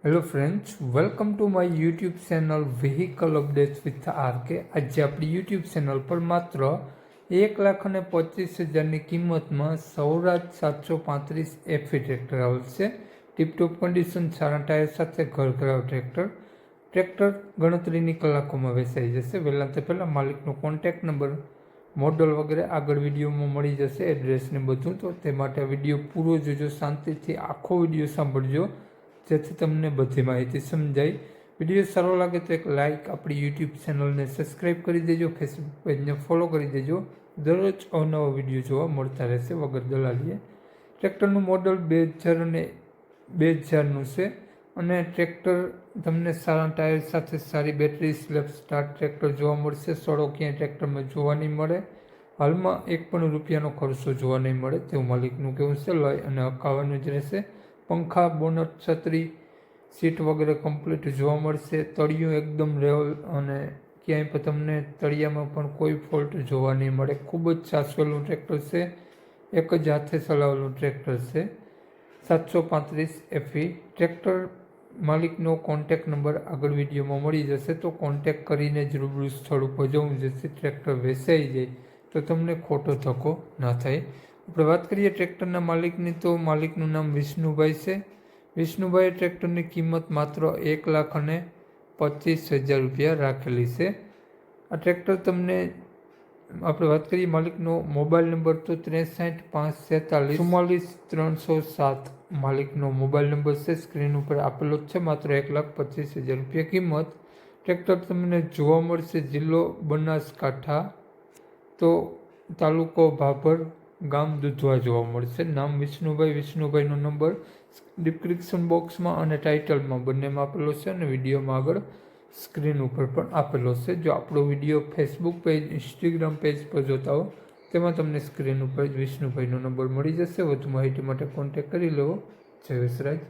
Hello friends, welcome to my YouTube channel vehicle updates with RK. આજે આપણી YouTube channel પર માત્ર 1,25,000ની કિંમતમાં સૌરાજ 735 એફી ટ્રેક્ટર આવેલ છે. ટીપટોપ કન્ડિશન, સારા ટાયર સાથે ઘરઘરાવ ટ્રેક્ટર ગણતરીની કલાકોમાં વેચાઈ જશે. વહેલા તે પહેલાં માલિકનો કોન્ટેક્ટ નંબર, મોડલ વગેરે આગળ વિડીયોમાં મળી જશે, એડ્રેસ ને બધું. તો તે માટે વિડીયો પૂરો જોજો, શાંતિથી આખો વિડીયો સાંભળજો જેથી તમને બધી માહિતી સમજાય. વિડીયો સારો લાગે તો એક લાઇક, આપણી યુટ્યુબ ચેનલને સબસ્ક્રાઈબ કરી દેજો, ફેસબુક પેજને ફોલો કરી દેજો. દરરોજ અવનવા વિડીયો જોવા મળતા રહેશે વગર દલાલીએ. ટ્રેક્ટરનું મોડલ 2000 અને 2000નું છે અને ટ્રેક્ટર તમને સારા ટાયર સાથે સારી બેટરી સ્લેપ સ્ટાર્ટ ટ્રેક્ટર જોવા મળશે. સડો ક્યાંય ટ્રેક્ટરમાં જોવા નહીં મળે. હાલમાં એક પણ રૂપિયાનો ખર્ચો જોવા નહીં મળે તેવું માલિકનું કહેવું છે. લઈ અને હકાવવાનું જ રહેશે. પંખા, બોનટ, છત્રી, સીટ વગેરે કમ્પ્લીટ જોવા મળશે. તળિયું એકદમ લેવલ અને ક્યાંય પણ તમને તળિયામાં પણ કોઈ ફોલ્ટ જોવા નહીં મળે. ખૂબ જ સાચવેલું ટ્રેક્ટર છે. એક જ હાથે ચલાવેલું ટ્રેક્ટર છે. 735 એફી ટ્રેક્ટર. માલિકનો કોન્ટેક નંબર આગળ વિડીયોમાં મળી જશે, તો કોન્ટેક કરીને જ રૂબરૂ સ્થળ ઉપર જવું જેથી ટ્રેક્ટર વેચાઈ જાય તો તમને ખોટો ધક્કો ના થાય. આપણે વાત કરીએ ટ્રેક્ટરના માલિકની, તો માલિકનું નામ વિષ્ણુભાઈ છે. વિષ્ણુભાઈએ ટ્રેક્ટરની કિંમત માત્ર 1,25,000 રૂપિયા રાખેલી છે. આ ટ્રેક્ટર તમને, આપણે વાત કરીએ માલિકનો મોબાઈલ નંબર, તો 63,546,44,307 માલિકનો મોબાઈલ નંબર છે. સ્ક્રીન ઉપર આપેલો જ છે. માત્ર 1,25,000 રૂપિયા કિંમત. ટ્રેક્ટર તમને જોવા મળશે જિલ્લો બનાસકાંઠા, તો તાલુકો ભાભર, ગામ દુધવા જોવા મળશે. નામ વિષ્ણુભાઈનો નંબર ડિસ્ક્રિપ્શન બોક્સમાં અને ટાઇટલમાં બંનેમાં આપેલો છે અને વિડીયોમાં આગળ સ્ક્રીન ઉપર પણ આપેલો છે. જો આપણો video Facebook page, Instagram page પર જોતા હો તેમાં તમને સ્ક્રીન ઉપર જ વિષ્ણુભાઈનો નંબર મળી જશે. વધુ માહિતી માટે કોન્ટેક્ટ કરી લેવો. જય વિસરાજ.